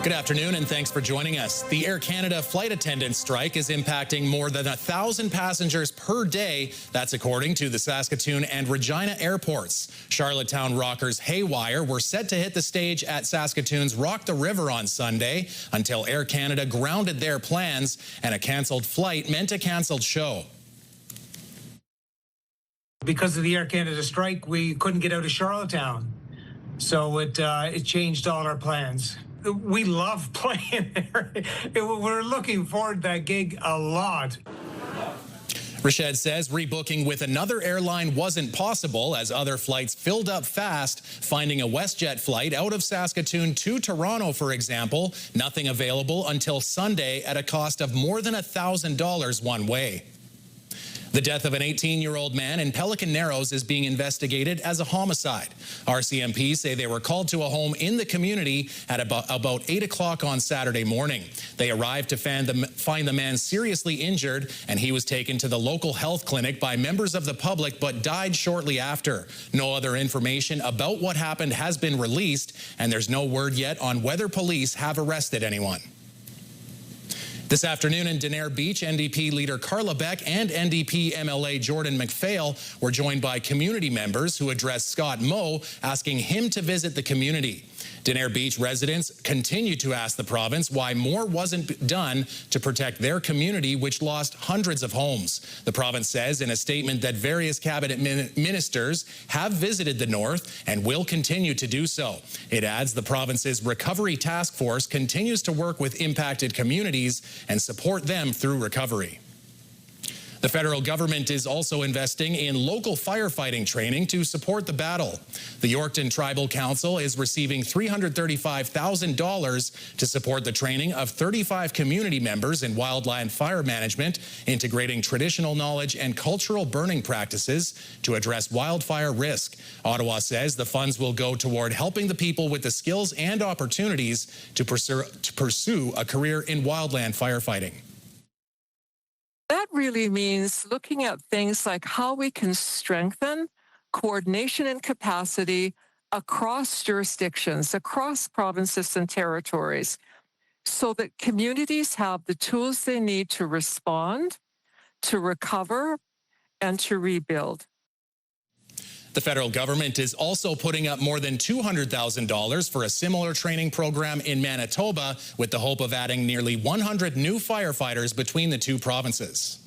Good afternoon, and thanks for joining us. The Air Canada flight attendant strike is impacting more than 1,000 passengers per day. That's according to the Saskatoon and Regina airports. Charlottetown rockers Haywire were set to hit the stage at Saskatoon's Rock the River on Sunday until Air Canada grounded their plans, and a cancelled flight meant a cancelled show. Because of the Air Canada strike, we couldn't get out of Charlottetown, so it changed all our plans. We love playing there. We're looking forward to that gig a lot. Rashad says rebooking with another airline wasn't possible as other flights filled up fast. Finding a WestJet flight out of Saskatoon to Toronto, for example, nothing available until Sunday at a cost of more than $1,000 one way. The death of an 18-year-old man in Pelican Narrows is being investigated as a homicide. RCMP say they were called to a home in the community at about 8 o'clock on Saturday morning. They arrived to find the man seriously injured, and he was taken to the local health clinic by members of the public but died shortly after. No other information about what happened has been released, and there's no word yet on whether police have arrested anyone. This afternoon in Denair Beach, NDP leader Carla Beck and NDP MLA Jordan McPhail were joined by community members who addressed Scott Moe, asking him to visit the community. Denair Beach residents continue to ask the province why more wasn't done to protect their community, which lost hundreds of homes. The province says in a statement that various cabinet ministers have visited the north and will continue to do so. It adds the province's recovery task force continues to work with impacted communities and support them through recovery. The federal government is also investing in local firefighting training to support the battle. The Yorkton Tribal Council is receiving $335,000 to support the training of 35 community members in wildland fire management, integrating traditional knowledge and cultural burning practices to address wildfire risk. Ottawa says the funds will go toward helping the people with the skills and opportunities to pursue a career in wildland firefighting. That really means looking at things like how we can strengthen coordination and capacity across jurisdictions, across provinces and territories, so that communities have the tools they need to respond, to recover, and to rebuild. The federal government is also putting up more than $200,000 for a similar training program in Manitoba, with the hope of adding nearly 100 new firefighters between the two provinces.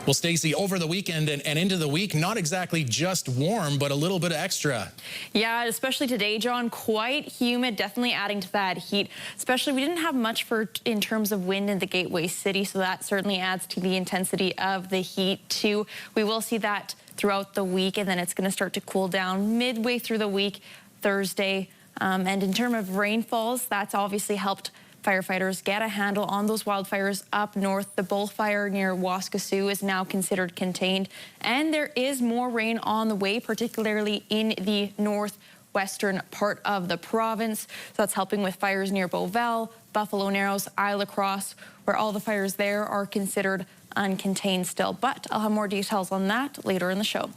Well, Stacey, over the weekend and into the week, not exactly just warm, but a little bit extra. Yeah, especially today, John, quite humid, definitely adding to that heat. Especially, we didn't have much in terms of wind in the Gateway City, so that certainly adds to the intensity of the heat, too. We will see that throughout the week, and then it's going to start to cool down midway through the week, Thursday. And in terms of rainfalls, that's obviously helped firefighters get a handle on those wildfires up north. The bullfire near Waskesiu is now considered contained, and there is more rain on the way, particularly in the northwestern part of the province. So that's helping with fires near Beauval, Buffalo Narrows, Isle Cross, where all the fires there are considered uncontained still. But I'll have more details on that later in the show.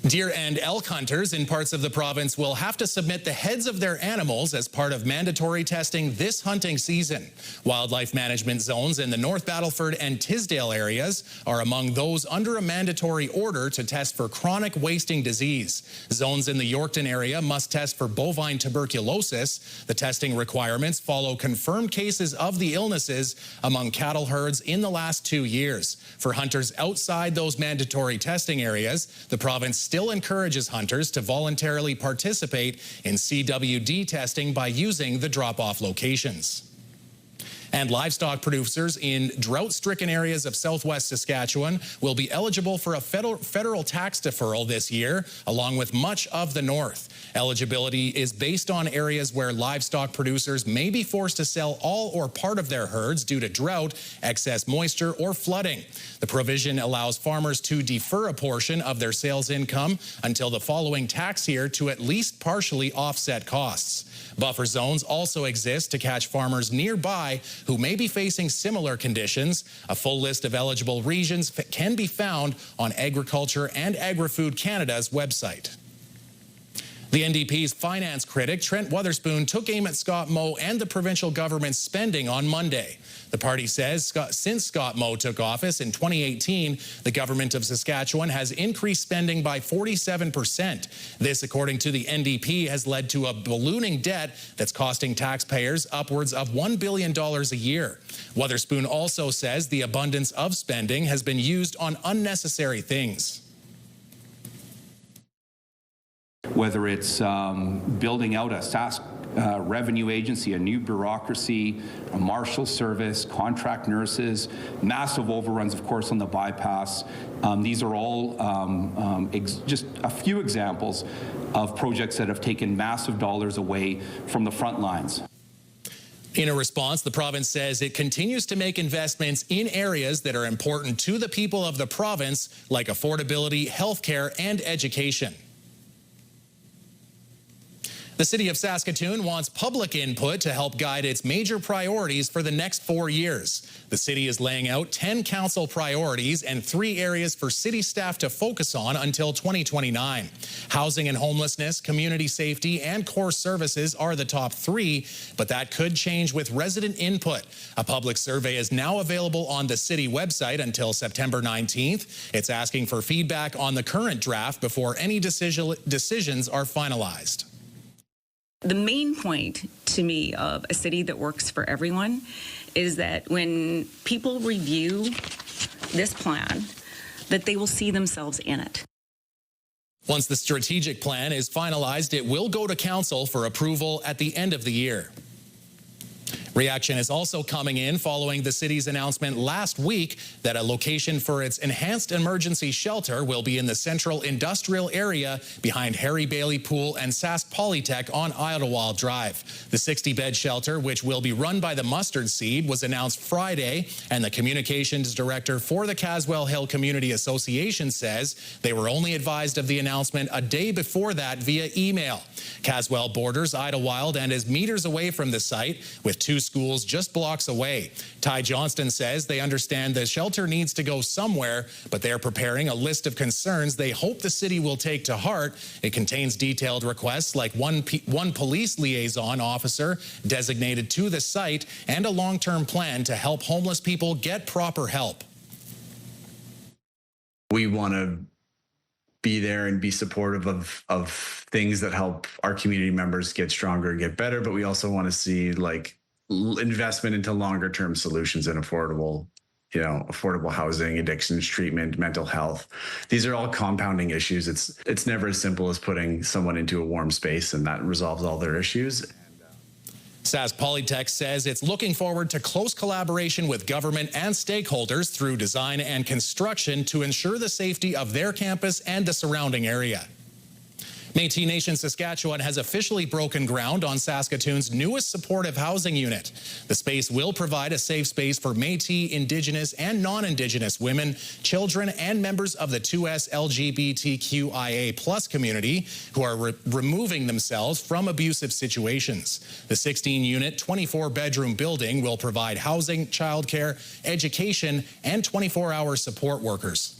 Deer and elk hunters in parts of the province will have to submit the heads of their animals as part of mandatory testing this hunting season. Wildlife management zones in the North Battleford and Tisdale areas are among those under a mandatory order to test for chronic wasting disease. Zones in the Yorkton area must test for bovine tuberculosis. The testing requirements follow confirmed cases of the illnesses among cattle herds in the last 2 years. For hunters outside those mandatory testing areas, the province still encourages hunters to voluntarily participate in CWD testing by using the drop-off locations. And livestock producers in drought-stricken areas of southwest Saskatchewan will be eligible for a federal tax deferral this year, along with much of the north. Eligibility is based on areas where livestock producers may be forced to sell all or part of their herds due to drought, excess moisture, or flooding. The provision allows farmers to defer a portion of their sales income until the following tax year to at least partially offset costs. Buffer zones also exist to catch farmers nearby who may be facing similar conditions. A full list of eligible regions can be found on Agriculture and Agri-Food Canada's website. The NDP's finance critic, Trent Wotherspoon, took aim at Scott Moe and the provincial government's spending on Monday. The party says since Scott Moe took office in 2018, the government of Saskatchewan has increased spending by 47%. This, according to the NDP, has led to a ballooning debt that's costing taxpayers upwards of $1 billion a year. Wotherspoon also says the abundance of spending has been used on unnecessary things. Whether it's building out a Sask revenue agency, a new bureaucracy, a marshal service, contract nurses, massive overruns, of course, on the bypass. These are all just a few examples of projects that have taken massive dollars away from the front lines. In a response, the province says it continues to make investments in areas that are important to the people of the province, like affordability, healthcare, and education. The City of Saskatoon wants public input to help guide its major priorities for the next 4 years. The city is laying out 10 council priorities and 3 areas for city staff to focus on until 2029. Housing and homelessness, community safety, and core services are the top 3, but that could change with resident input. A public survey is now available on the city website until September 19th. It's asking for feedback on the current draft before any decisions are finalized. The main point to me of a city that works for everyone is that when people review this plan, that they will see themselves in it. Once the strategic plan is finalized, it will go to council for approval at the end of the year. Reaction is also coming in following the city's announcement last week that a location for its enhanced emergency shelter will be in the central industrial area behind Harry Bailey Pool and Sask Polytech on Idlewild Drive. The 60-bed shelter, which will be run by the Mustard Seed, was announced Friday, and the communications director for the Caswell Hill Community Association says they were only advised of the announcement a day before that via email. Caswell borders Idlewild and is meters away from the site, with 2 schools just blocks away. Ty Johnston says they understand the shelter needs to go somewhere, but they're preparing a list of concerns they hope the city will take to heart. It contains detailed requests like one police liaison officer designated to the site and a long-term plan to help homeless people get proper help. We want to be there and be supportive of things that help our community members get stronger and get better, but we also want to see investment into longer term solutions and affordable housing, addictions treatment, mental health. These are all compounding issues. It's never as simple as putting someone into a warm space and that resolves all their issues. Sask Polytech says it's looking forward to close collaboration with government and stakeholders through design and construction to ensure the safety of their campus and the surrounding area. Métis Nation Saskatchewan has officially broken ground on Saskatoon's newest supportive housing unit. The space will provide a safe space for Métis, Indigenous, and non-Indigenous women, children, and members of the 2S LGBTQIA+ community who are removing themselves from abusive situations. The 16-unit, 24-bedroom building will provide housing, childcare, education, and 24-hour support workers.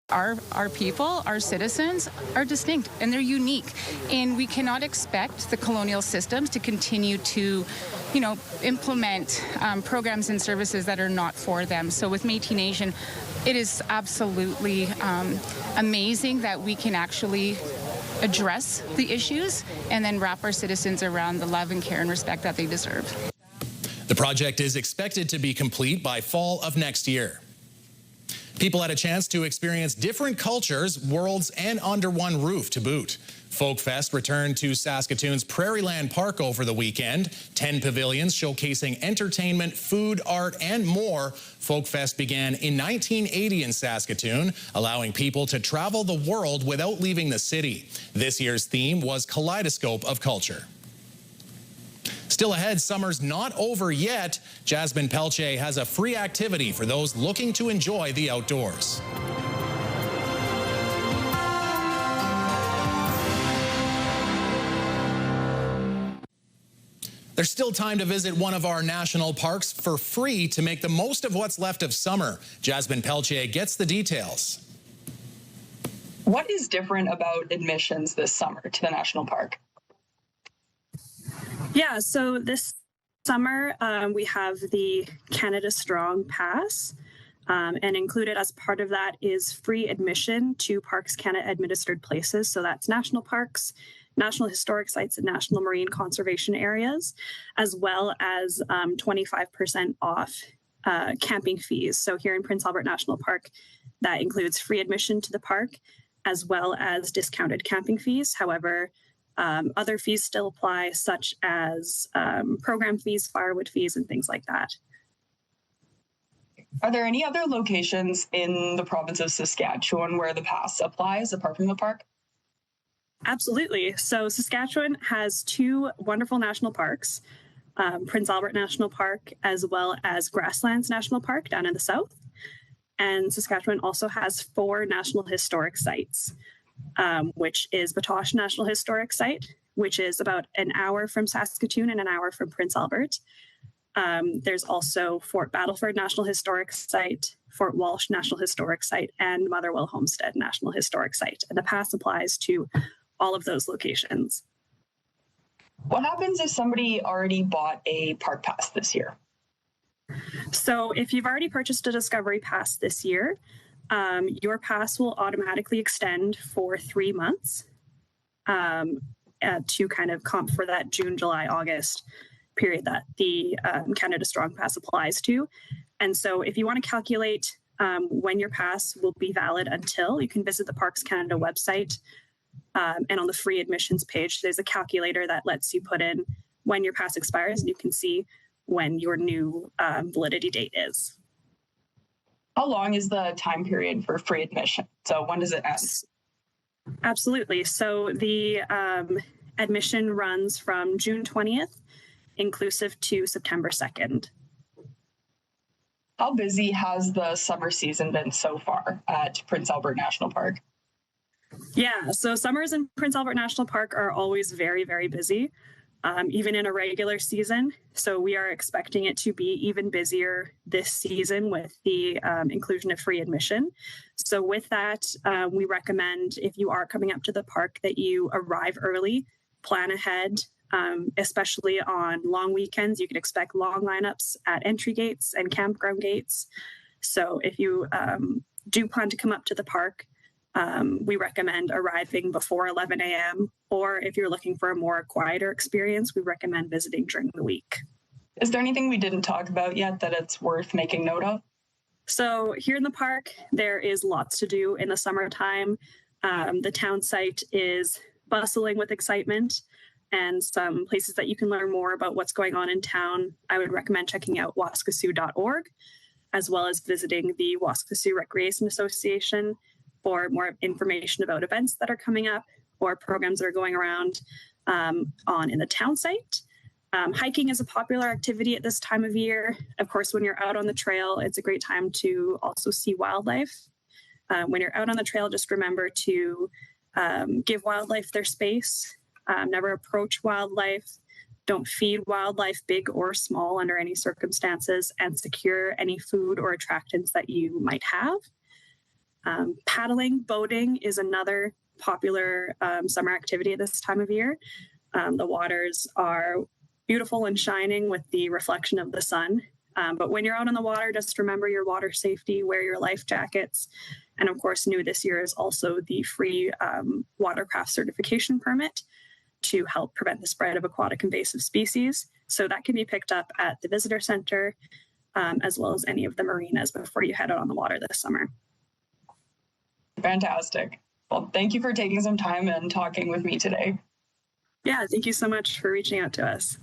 Our people, our citizens are distinct and they're unique, and we cannot expect the colonial systems to continue to, implement programs and services that are not for them. So with Métis Nation, it is absolutely amazing that we can actually address the issues and then wrap our citizens around the love and care and respect that they deserve. The project is expected to be complete by fall of next year. People had a chance to experience different cultures, worlds, and under one roof to boot. Folkfest returned to Saskatoon's Prairieland Park over the weekend. 10 pavilions showcasing entertainment, food, art, and more. Folkfest began in 1980 in Saskatoon, allowing people to travel the world without leaving the city. This year's theme was Kaleidoscope of Culture. Still ahead, summer's not over yet. Jasmine Pelche has a free activity for those looking to enjoy the outdoors. There's still time to visit one of our national parks for free to make the most of what's left of summer. Jasmine Peltier gets the details. What is different about admissions this summer to the national park? Yeah, so this summer we have the Canada Strong Pass, and included as part of that is free admission to Parks Canada administered places. So that's national parks, national historic sites, and national marine conservation areas, as well as 25% off camping fees. So here in Prince Albert National Park, that includes free admission to the park, as well as discounted camping fees. However, other fees still apply, such as program fees, firewood fees, and things like that. Are there any other locations in the province of Saskatchewan where the pass applies apart from the park? Absolutely. So Saskatchewan has two wonderful national parks, Prince Albert National Park, as well as Grasslands National Park down in the south. And Saskatchewan also has 4 national historic sites, which is Batoche National Historic Site, which is about an hour from Saskatoon and an hour from Prince Albert. There's also Fort Battleford National Historic Site, Fort Walsh National Historic Site, and Motherwell Homestead National Historic Site. And the pass applies to all of those locations. What happens if somebody already bought a park pass this year? So if you've already purchased a Discovery Pass this year, your pass will automatically extend for 3 months to kind of comp for that June, July, August period that the Canada Strong Pass applies to. And so if you want to calculate when your pass will be valid until, you can visit the Parks Canada website, and on the free admissions page, there's a calculator that lets you put in when your pass expires, and you can see when your new validity date is. How long is the time period for free admission? So when does it end? Absolutely. So the admission runs from June 20th, inclusive to September 2nd. How busy has the summer season been so far at Prince Albert National Park? Yeah, so summers in Prince Albert National Park are always very, very busy, even in a regular season. So we are expecting it to be even busier this season with the inclusion of free admission. So with that, we recommend, if you are coming up to the park, that you arrive early, plan ahead, especially on long weekends. You can expect long lineups at entry gates and campground gates. So if you do plan to come up to the park, we recommend arriving before 11 a.m. Or if you're looking for a more quieter experience, we recommend visiting during the week. Is there anything we didn't talk about yet that it's worth making note of? So here in the park, there is lots to do in the summertime. The town site is bustling with excitement and some places that you can learn more about what's going on in town. I would recommend checking out waskasiu.org, as well as visiting the Waskasiu Recreation Association for more information about events that are coming up or programs that are going around in the town site. Hiking is a popular activity at this time of year. Of course, when you're out on the trail, it's a great time to also see wildlife. When you're out on the trail, just remember to give wildlife their space. Never approach wildlife. Don't feed wildlife, big or small, under any circumstances, and secure any food or attractants that you might have. Paddling, boating is another popular summer activity at this time of year. The waters are beautiful and shining with the reflection of the sun. But when you're out on the water, just remember your water safety, wear your life jackets. And of course, new this year is also the free watercraft certification permit to help prevent the spread of aquatic invasive species. So that can be picked up at the visitor center, as well as any of the marinas before you head out on the water this summer. Fantastic. Well, thank you for taking some time and talking with me today. Yeah, thank you so much for reaching out to us.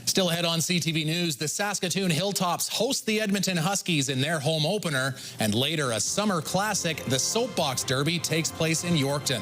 Still ahead on CTV News, the Saskatoon Hilltops host the Edmonton Huskies in their home opener, and later a summer classic, the Soapbox Derby, takes place in Yorkton.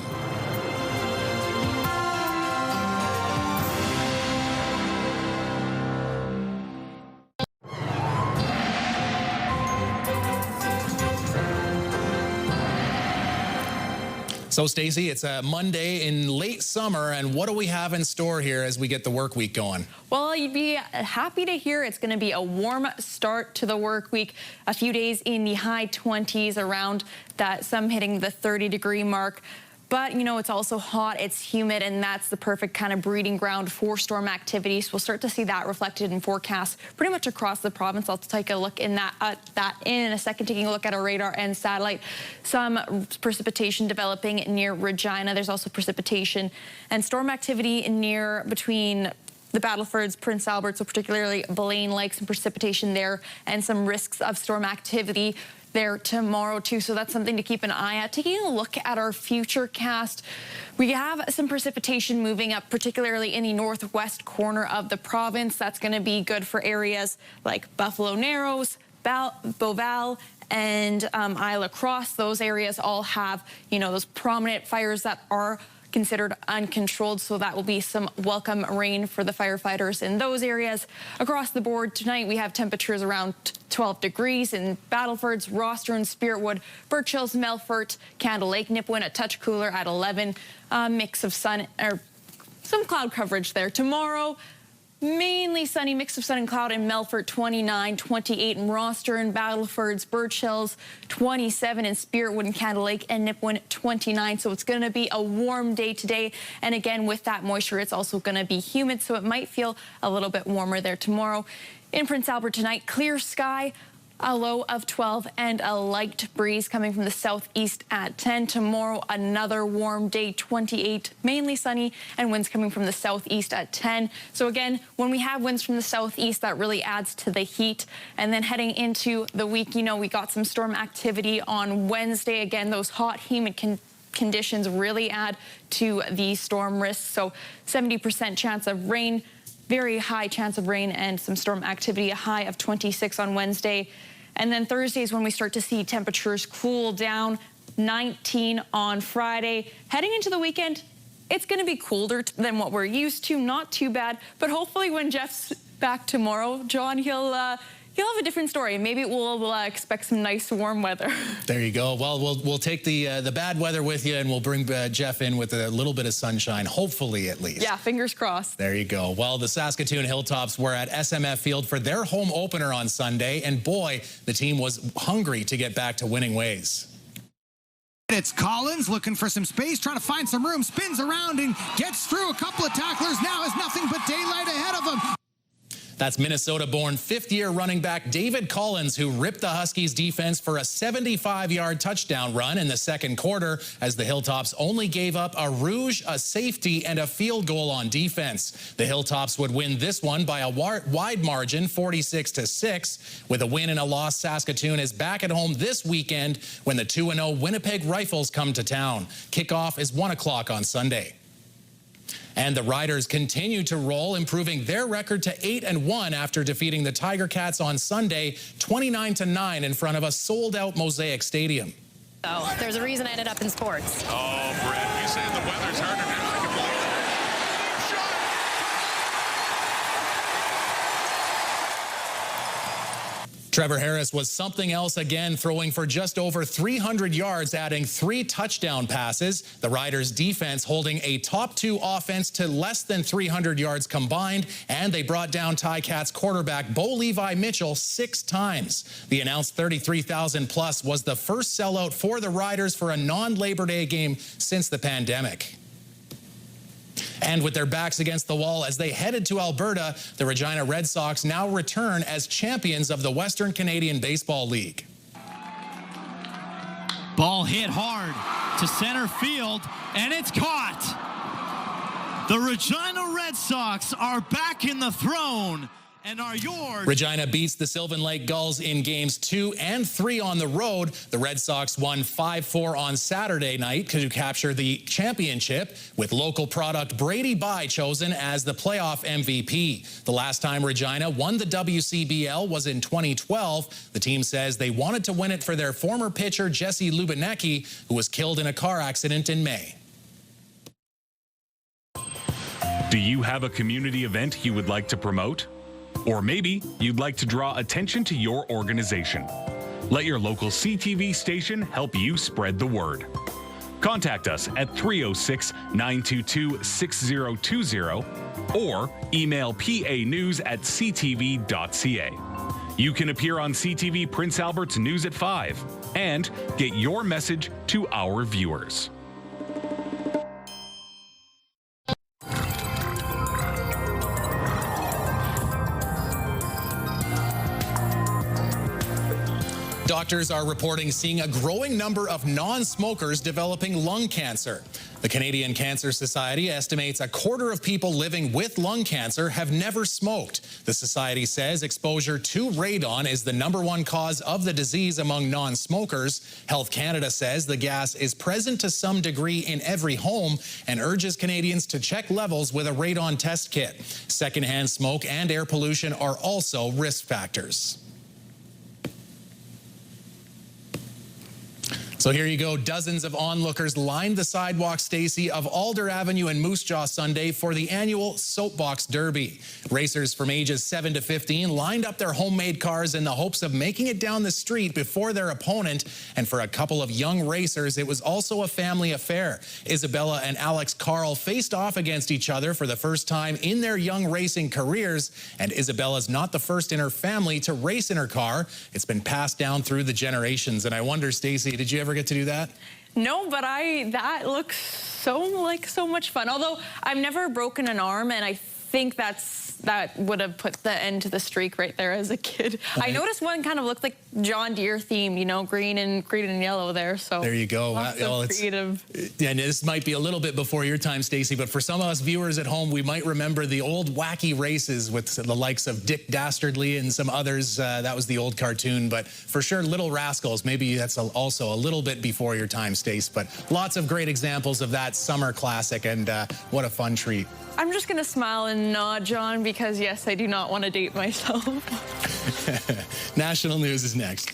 So, Stacey, it's a Monday in late summer, and what do we have in store here as we get the work week going? Well, you'd be happy to hear it's going to be a warm start to the work week. A few days in the high 20s, around that, some hitting the 30-degree mark. But, you know, it's also hot, it's humid, and that's the perfect kind of breeding ground for storm activity. So we'll start to see that reflected in forecasts pretty much across the province. I'll take a look in that in a second, taking a look at our radar and satellite. Some precipitation developing near Regina. There's also precipitation and storm activity near between the Battlefords, Prince Albert, so particularly Blaine Lake, some precipitation there, and some risks of storm activity there tomorrow too, so that's something to keep an eye at. Taking a look at our future cast, we have some precipitation moving up, particularly in the northwest corner of the province. That's going to be good for areas like Buffalo Narrows, Beauval, and Isle Cross. Those areas all have, you know, those prominent fires that are considered uncontrolled, so that will be some welcome rain for the firefighters in those areas. Across the board tonight, we have temperatures around 12 degrees in Battlefords, Rostron, Spiritwood, Birch Hills, Melfort, Candle Lake, Nipawin a touch cooler at 11. Mix of sun or some cloud coverage there. Tomorrow, mainly sunny, mix of sun and cloud in Melfort, 29, 28 in Rostron, Battlefords, Birch Hills, 27 in Spiritwood and Candle Lake, and Nipawin, 29. So it's going to be a warm day today. And again, with that moisture, it's also going to be humid, so it might feel a little bit warmer there tomorrow. In Prince Albert tonight, clear sky, a low of 12 and a light breeze coming from the southeast at 10. Tomorrow, another warm day, 28, mainly sunny, and winds coming from the southeast at 10. So again, when we have winds from the southeast, that really adds to the heat. And then heading into the week, you know, we got some storm activity on Wednesday. Again, those hot, humid conditions really add to the storm risk. So 70% chance of rain, very high chance of rain and some storm activity, a high of 26 on Wednesday. And then Thursday is when we start to see temperatures cool down, 19 on Friday. Heading into the weekend, it's going to be cooler than what we're used to, not too bad. But hopefully when Jeff's back tomorrow, John, he'll have a different story. Maybe we'll expect some nice warm weather. There you go. Well, we'll take the bad weather with you, and we'll bring Jeff in with a little bit of sunshine, hopefully at least. Yeah, fingers crossed. There you go. Well, the Saskatoon Hilltops were at SMF Field for their home opener on Sunday, and boy, the team was hungry to get back to winning ways. It's Collins looking for some space, trying to find some room, spins around and gets through a couple of tacklers, now has nothing but daylight ahead of him. That's Minnesota-born fifth-year running back David Collins, who ripped the Huskies' defense for a 75-yard touchdown run in the second quarter, as the Hilltops only gave up a rouge, a safety, and a field goal on defense. The Hilltops would win this one by a wide margin, 46-6. With a win and a loss, Saskatoon is back at home this weekend when the 2-0 Winnipeg Rifles come to town. Kickoff is 1 o'clock on Sunday. And the Riders continue to roll, improving their record to 8-1 after defeating the Tiger Cats on Sunday, 29-9 in front of a sold-out Mosaic Stadium. Oh, there's a reason I ended up in sports. Oh, Brett, you saying the weather's harder now? I can believe it. Trevor Harris was something else again, throwing for just over 300 yards, adding 3 touchdown passes. The Riders' defense holding a top 2 offense to less than 300 yards combined, and they brought down Ticats quarterback Bo Levi Mitchell 6 times. The announced 33,000 plus was the first sellout for the Riders for a non-Labor Day game since the pandemic. And with their backs against the wall as they headed to Alberta, the Regina Red Sox now return as champions of the Western Canadian Baseball League. Ball hit hard to center field, and it's caught. The Regina Red Sox are back in the throne and are yours. Regina beats the Sylvan Lake Gulls in games 2 and 3 on the road. The Red Sox won 5-4 on Saturday night to capture the championship, with local product Brady Bye chosen as the playoff MVP. The last time Regina won the WCBL was in 2012. The team says they wanted to win it for their former pitcher Jesse Lubinecki, who was killed in a car accident in May. Do you have a community event you would like to promote? Or maybe you'd like to draw attention to your organization. Let your local CTV station help you spread the word. Contact us at 306-922-6020 or email panews@ctv.ca. You can appear on CTV Prince Albert's News at 5 and get your message to our viewers. Doctors are reporting seeing a growing number of non-smokers developing lung cancer. The Canadian Cancer Society estimates a quarter of people living with lung cancer have never smoked. The society says exposure to radon is the #1 cause of the disease among non-smokers. Health Canada says the gas is present to some degree in every home and urges Canadians to check levels with a radon test kit. Secondhand smoke and air pollution are also risk factors. So here you go. Dozens of onlookers lined the sidewalk, Stacey, of Alder Avenue and Moose Jaw Sunday for the annual Soapbox Derby. Racers from ages 7 to 15 lined up their homemade cars in the hopes of making it down the street before their opponent. And for a couple of young racers, it was also a family affair. Isabella and Alex Carl faced off against each other for the first time in their young racing careers. And Isabella's not the first in her family to race in her car. It's been passed down through the generations. And I wonder, Stacey, did you ever get to do that? No, but that looks so much fun. Although I've never broken an arm, and I think that would have put the end to the streak right there as a kid. I noticed one kind of looked like John Deere theme, you know, green and yellow there. So there you go. Well, creative. And this might be a little bit before your time, Stacey, but for some of us viewers at home, we might remember the old wacky races with the likes of Dick Dastardly and some others. That was the old cartoon, but for sure, Little Rascals. Maybe that's also a little bit before your time, Stace. But lots of great examples of that summer classic, and what a fun treat. I'm just going to smile and nod, John, because yes, I do not want to date myself. National News is next.